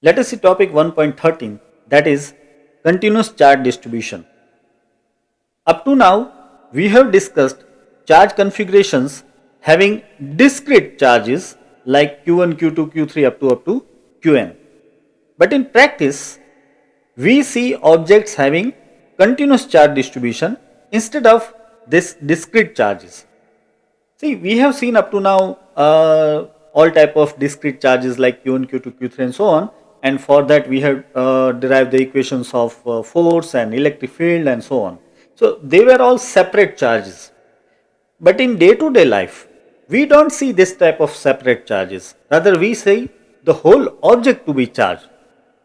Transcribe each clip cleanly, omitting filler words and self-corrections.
Let us see topic 1.13, that is continuous charge distribution. Up to now, we have discussed charge configurations having discrete charges like Q1, Q2, Q3 up to Qn. But in practice, we see objects having continuous charge distribution instead of this discrete charges. See, we have seen up to now all type of discrete charges like Q1, Q2, Q3 and so on, and for that we have derived the equations of force and electric field and so on. So they were all separate charges. But in day to day life, we don't see this type of separate charges. Rather, we see the whole object to be charged.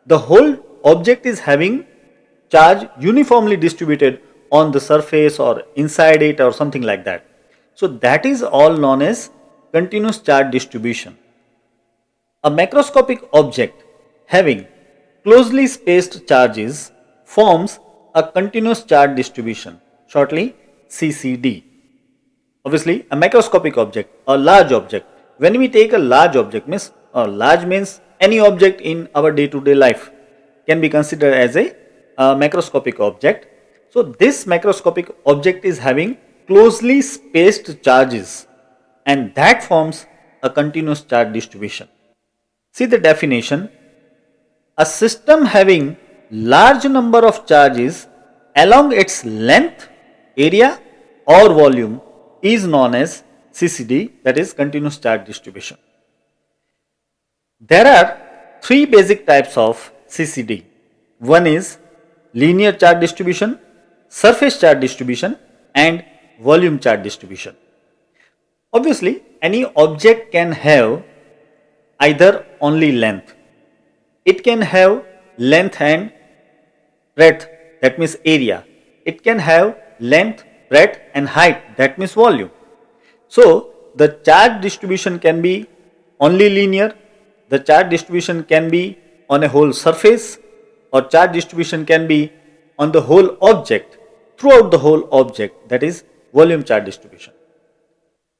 The whole object is having charge uniformly distributed on the surface or inside it or something like that. So that is all known as continuous charge distribution. A macroscopic object having closely spaced charges forms a continuous charge distribution, shortly CCD. Obviously, a macroscopic object, a large object. When we take a large object, large means any object in our day-to-day life can be considered as a macroscopic object. So this macroscopic object is having closely spaced charges, and that forms a continuous charge distribution. See the definition. A system having large number of charges along its length, area or volume is known as CCD, that is continuous charge distribution. There are three basic types of CCD. One is linear charge distribution, surface charge distribution and volume charge distribution. Obviously, any object can have either only length. It can have length and breadth, that means area. It can have length, breadth and height, that means volume. So, the charge distribution can be only linear, the charge distribution can be on a whole surface, or charge distribution can be on the whole object, throughout the whole object, that is volume charge distribution.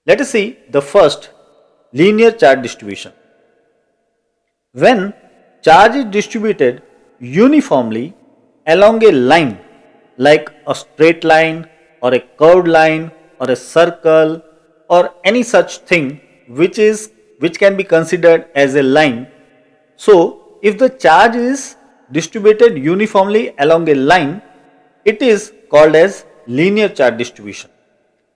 Let us see the first, linear charge distribution. When charge is distributed uniformly along a line like a straight line or a curved line or a circle or any such thing which can be considered as a line. So if the charge is distributed uniformly along a line, it is called as linear charge distribution.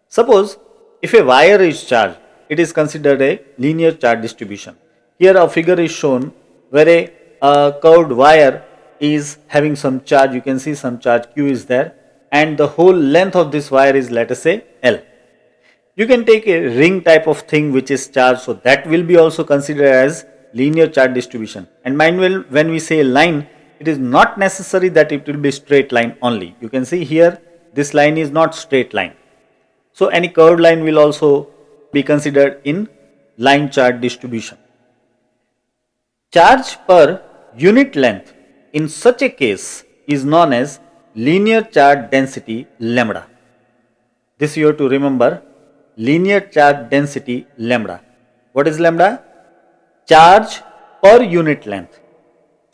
Suppose if a wire is charged, it is considered a linear charge distribution. Here a figure is shown where a curved wire is having some charge. You can see some charge Q is there, and the whole length of this wire is, let us say, L. You can take a ring type of thing which is charged, so that will be also considered as linear charge distribution. And mind well, when we say line, it is not necessary that it will be straight line only. You can see here this line is not straight line. So any curved line will also be considered in line charge distribution. Charge per unit length in such a case is known as linear charge density lambda. This you have to remember, linear charge density lambda. What is lambda? Charge per unit length.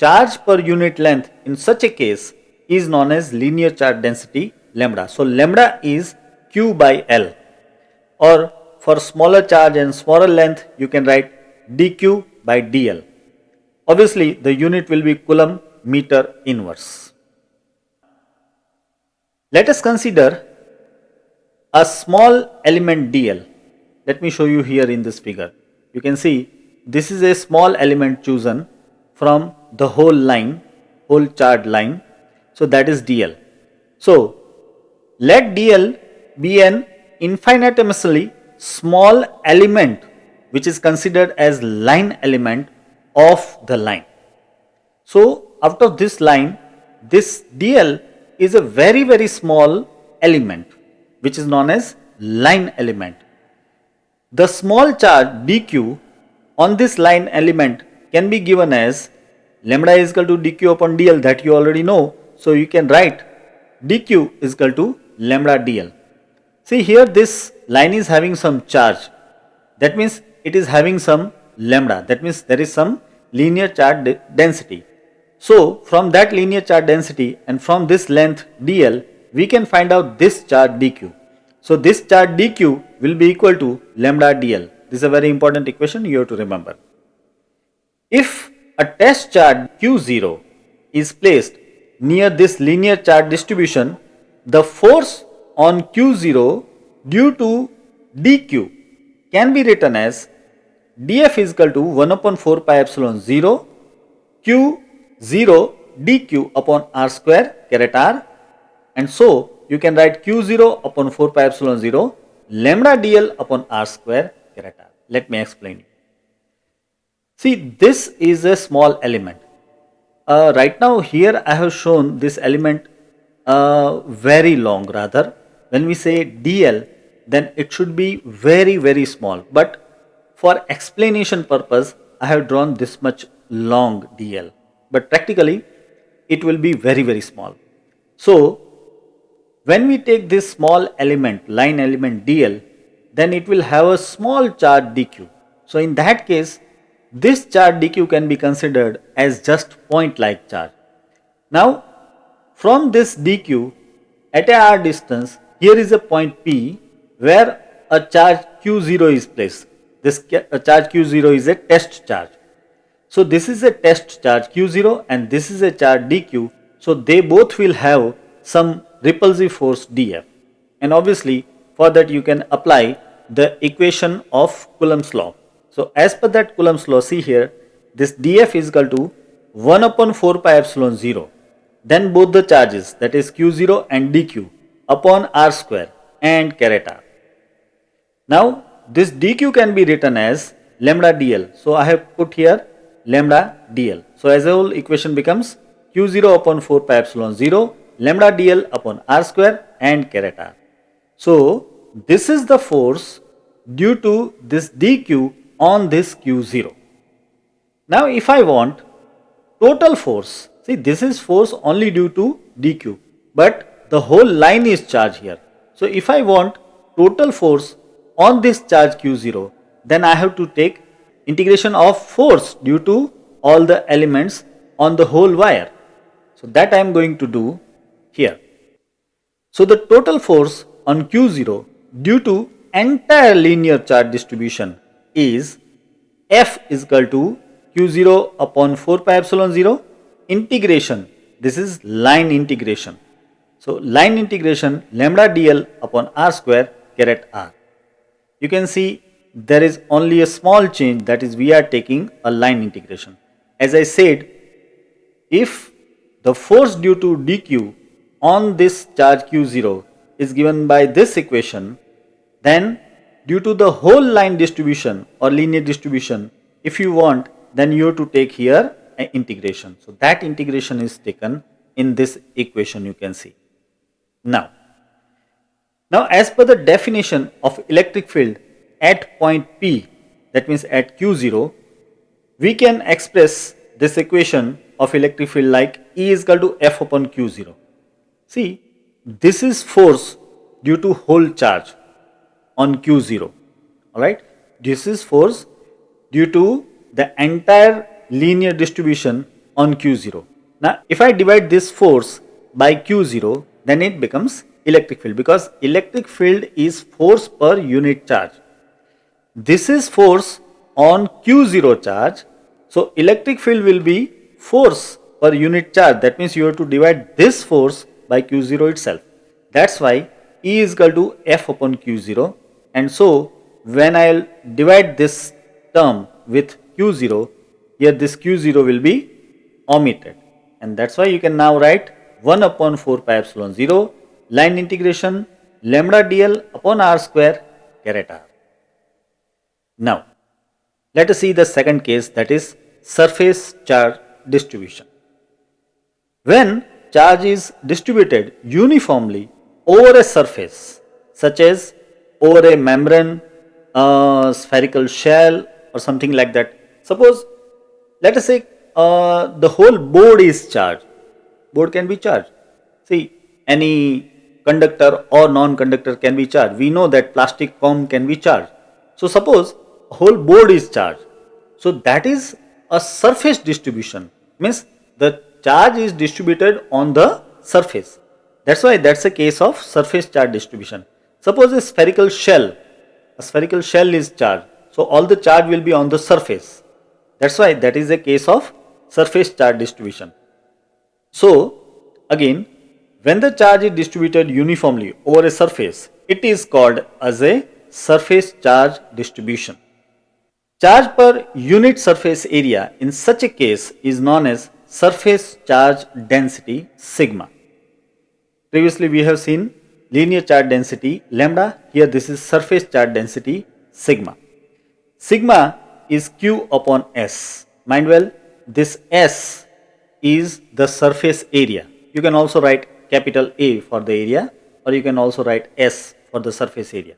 Charge per unit length in such a case is known as linear charge density lambda. So lambda is Q by L, or for smaller charge and smaller length you can write dQ by dL. Obviously the unit will be coulomb meter inverse. Let us consider a small element dl. Let me show you here in this figure. You can see this is a small element chosen from the whole line, whole charge line. So that is dl. So let dl be an infinitesimally small element which is considered as line element of the line. So out of this line, this dl is a very small element which is known as line element. The small charge dq on this line element can be given as lambda is equal to dq upon dl, that you already know. So you can write dq is equal to lambda dl. See here this line is having some charge, that means it is having some lambda, that means there is some linear charge density. So from that linear charge density and from this length dl, we can find out this charge dq. So this charge dq will be equal to lambda dl. This is a very important equation you have to remember. If a test charge q0 is placed near this linear charge distribution, the force on q0 due to dq can be written as df is equal to 1 upon 4 pi epsilon 0 q0 dq upon r square caret r, and so you can write q0 upon 4 pi epsilon 0 lambda dl upon r square caret r. Let me explain you. See, this is a small element. Right now here I have shown this element very long rather. When we say dl, then it should be very small, but for explanation purpose I have drawn this much long dl, but practically it will be very small. So when we take this small element, line element dl, then it will have a small charge dq. So in that case, this charge dq can be considered as just point like charge. Now from this dq at a r distance, here is a point P where a charge q0 is placed. This charge q0 is a test charge. So this is a test charge q0 and this is a charge dq. So they both will have some repulsive force df. And obviously for that you can apply the equation of Coulomb's law. So as per that Coulomb's law, see here, this df is equal to 1 upon 4 pi epsilon 0. Then both the charges, that is q0 and dq, upon r square and caret r. Now this dq can be written as lambda dl. So I have put here lambda dl. So as a whole equation becomes q0 upon 4 pi epsilon 0 lambda dl upon r square and caret r. So this is the force due to this dq on this q0. Now if I want total force, see this is force only due to dq, but the whole line is charged here. So if I want total force on this charge q0, then I have to take integration of force due to all the elements on the whole wire. So that I am going to do here. So the total force on q0 due to entire linear charge distribution is F is equal to q0 upon 4 pi epsilon 0 integration. This is line integration. So line integration lambda dl upon r square caret r. You can see there is only a small change, that is we are taking a line integration. As I said, if the force due to dq on this charge q0 is given by this equation, then due to the whole line distribution or linear distribution, if you want, then you have to take here an integration. So that integration is taken in this equation, you can see. Now as per the definition of electric field at point P, that means at q0, we can express this equation of electric field like E is equal to F upon q0. See, this is force due to whole charge on q0. Alright, this is force due to the entire linear distribution on q0. Now if I divide this force by q0, then it becomes electric field, because electric field is force per unit charge. This is force on q0 charge. So electric field will be force per unit charge. That means you have to divide this force by q0 itself. That's why E is equal to F upon q0. And so when I will divide this term with q0, here this q0 will be omitted. And that's why you can now write 1 upon 4 pi epsilon 0 line integration lambda dl upon r square caret r. Now let us see the second case, that is surface charge distribution. When charge is distributed uniformly over a surface, such as over a membrane, spherical shell or something like that. Suppose, let us say the whole board is charged. Board can be charged. See, any conductor or non-conductor can be charged. We know that plastic foam can be charged. So suppose a whole board is charged. So that is a surface distribution, means the charge is distributed on the surface. That's why that's a case of surface charge distribution. Suppose a spherical shell is charged, so all the charge will be on the surface. That's why that is a case of surface charge distribution. So again, when the charge is distributed uniformly over a surface, it is called as a surface charge distribution. Charge per unit surface area in such a case is known as surface charge density sigma. Previously we have seen linear charge density lambda, here this is surface charge density sigma. Sigma is Q upon S. Mind well, this S is the surface area. You can also write capital A for the area, or you can also write S for the surface area.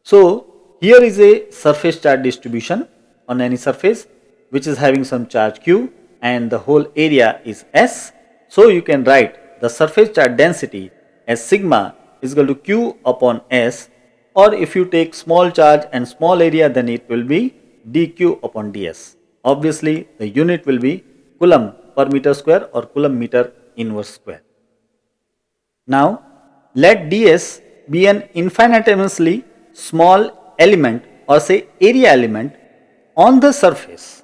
So here is a surface charge distribution on any surface which is having some charge Q and the whole area is S. So you can write the surface charge density as sigma is equal to Q upon S, or if you take small charge and small area, then it will be dq upon ds. Obviously the unit will be coulomb per meter square or coulomb meter inverse square. Now let ds be an infinitesimally small element, or say area element on the surface.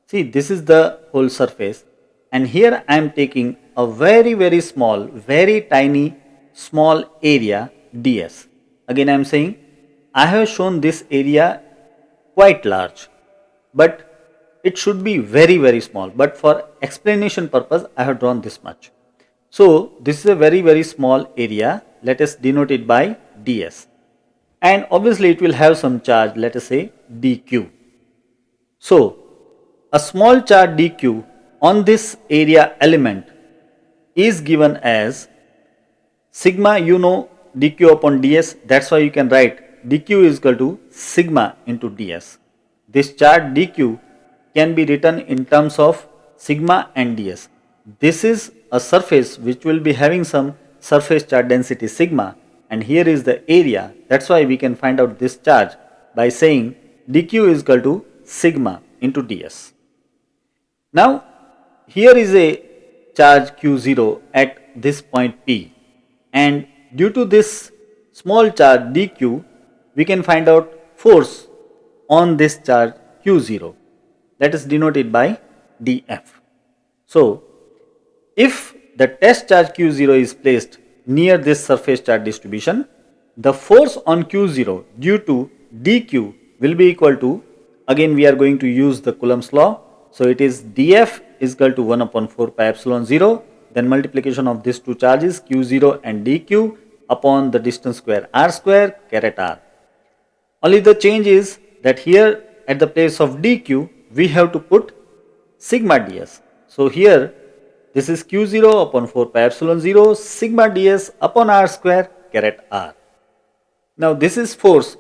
See, this is the whole surface, and here I am taking a very small, very tiny small area ds. Again I am saying I have shown this area quite large, but it should be very small, but for explanation purpose I have drawn this much. So this is a very small area, let us denote it by ds, and obviously it will have some charge, let us say dq. So a small charge dq on this area element is given as sigma, you know dq upon ds, that's why you can write dq is equal to sigma into ds. This charge dq can be written in terms of sigma and ds. This is a surface which will be having some surface charge density sigma, and here is the area, that's why we can find out this charge by saying dq is equal to sigma into ds. Now here is a charge q0 at this point P, and due to this small charge dq we can find out force on this charge q0, that is denoted by df. So if the test charge q0 is placed near this surface charge distribution, the force on q0 due to dq will be equal to, again we are going to use the Coulomb's law, so it is df is equal to 1 upon 4 pi epsilon 0, then multiplication of these two charges q0 and dq upon the distance square r square caret r. Only the change is that here at the place of dq we have to put sigma ds. So here this is q0 upon 4 pi epsilon 0 sigma ds upon r square caret r. Now this is force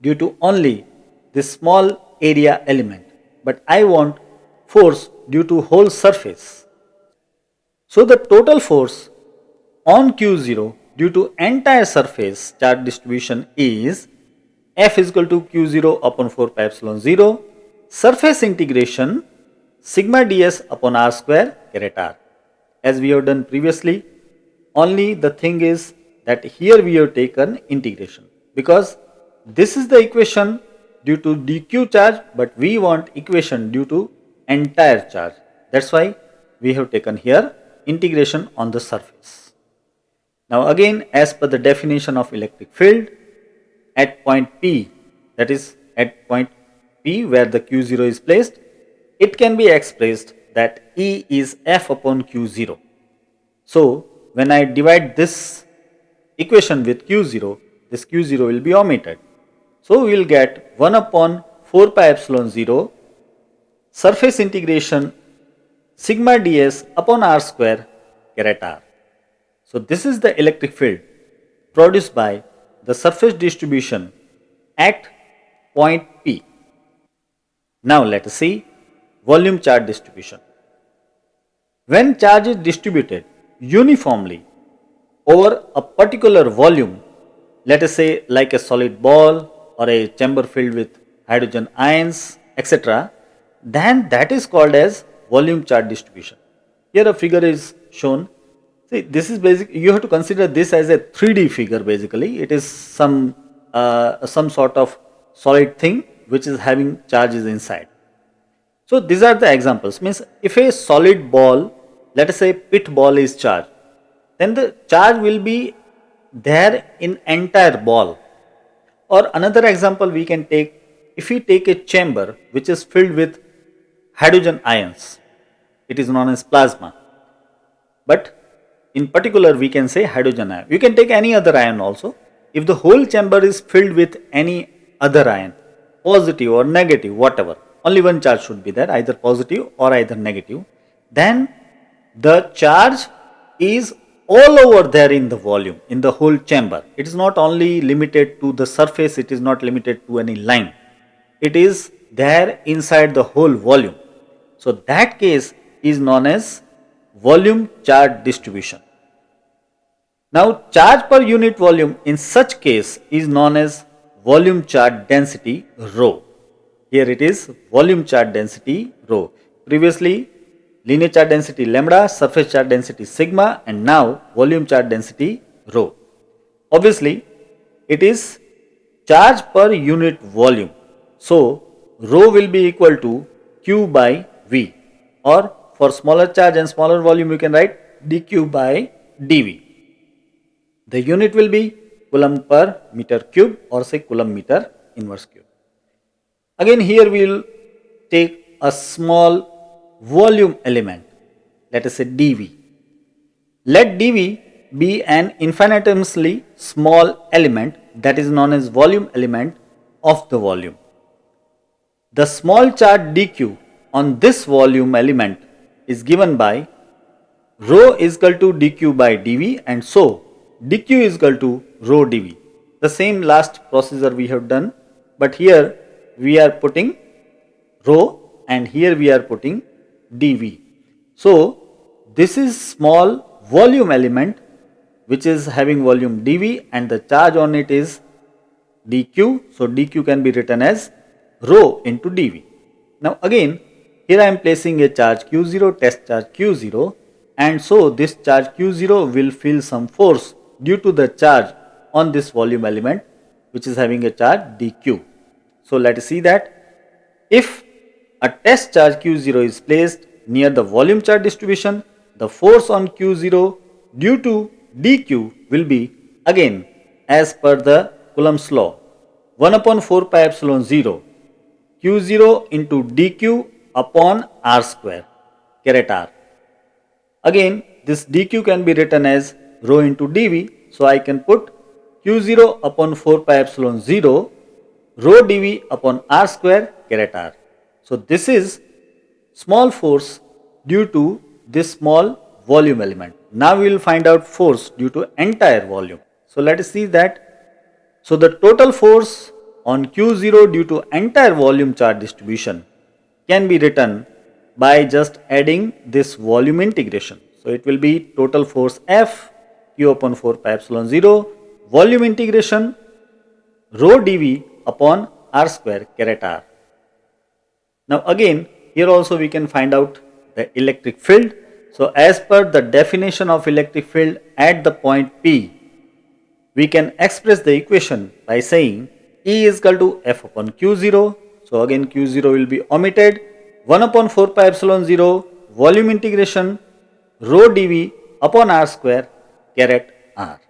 due to only this small area element, but I want force due to whole surface. So the total force on q0 due to entire surface charge distribution is F is equal to q0 upon 4 pi epsilon 0 surface integration sigma ds upon r square caret r. As we have done previously, only the thing is that here we have taken integration, because this is the equation due to dq charge, but we want equation due to entire charge. That's why we have taken here integration on the surface. Now again, as per the definition of electric field, at point P, that is at point P where the q0 is placed, it can be expressed that E is F upon q0. So when I divide this equation with q0, this q0 will be omitted. So we will get 1 upon 4 pi epsilon 0 surface integration sigma ds upon r square caret r. So this is the electric field produced by the surface distribution at point P. Now let us see volume charge distribution. When charge is distributed uniformly over a particular volume, let us say like a solid ball or a chamber filled with hydrogen ions, etc., then that is called as volume charge distribution. Here a figure is shown. See, this is basic. You have to consider this as a 3D figure. Basically, it is some sort of solid thing which is having charges inside. So these are the examples. Means if a solid ball, let us say pit ball is charged, then the charge will be there in entire ball. Or another example we can take, if we take a chamber which is filled with hydrogen ions, it is known as plasma. But in particular we can say hydrogen ion. You can take any other ion also. If the whole chamber is filled with any other ion, positive or negative, whatever, only one charge should be there, either positive or either negative, then the charge is all over there in the volume, in the whole chamber. It is not only limited to the surface, it is not limited to any line. It is there inside the whole volume. So that case is known as volume charge distribution. Now charge per unit volume in such case is known as volume charge density rho. Here it is volume charge density rho. Previously linear charge density lambda, surface charge density sigma, and now volume charge density rho. Obviously it is charge per unit volume. So rho will be equal to Q by V, or for smaller charge and smaller volume you can write dQ by dV. The unit will be coulomb per meter cube, or say coulomb meter inverse cube. Again here we will take a small volume element, let us say dV. Let dV be an infinitesimally small element that is known as volume element of the volume. The small charge dQ on this volume element is given by rho is equal to dQ by dV, and so dQ is equal to rho dV. The same last procedure we have done, but here we are putting rho and here we are putting dV. So this is small volume element which is having volume dV and the charge on it is dQ. So dQ can be written as rho into dV. Now again here I am placing a charge Q0, test charge Q0, and so this charge Q0 will feel some force due to the charge on this volume element which is having a charge dQ. So let us see that if a test charge Q0 is placed near the volume charge distribution, the force on Q0 due to dQ will be again as per the Coulomb's law 1 upon 4 pi epsilon 0 Q0 into dQ upon r square caret r. Again this dQ can be written as rho into dV, so I can put Q0 upon 4 pi epsilon 0 rho dV upon r square caret r. So this is small force due to this small volume element. Now we will find out force due to entire volume. So let us see that. So the total force on Q0 due to entire volume charge distribution can be written by just adding this volume integration. So it will be total force F Q upon 4 pi epsilon 0 volume integration rho dV upon r square caret r. Now again here also we can find out the electric field. So as per the definition of electric field at the point P, we can express the equation by saying E is equal to F upon Q0. So again Q0 will be omitted, 1 upon 4 pi epsilon 0 volume integration rho dV upon r square caret r.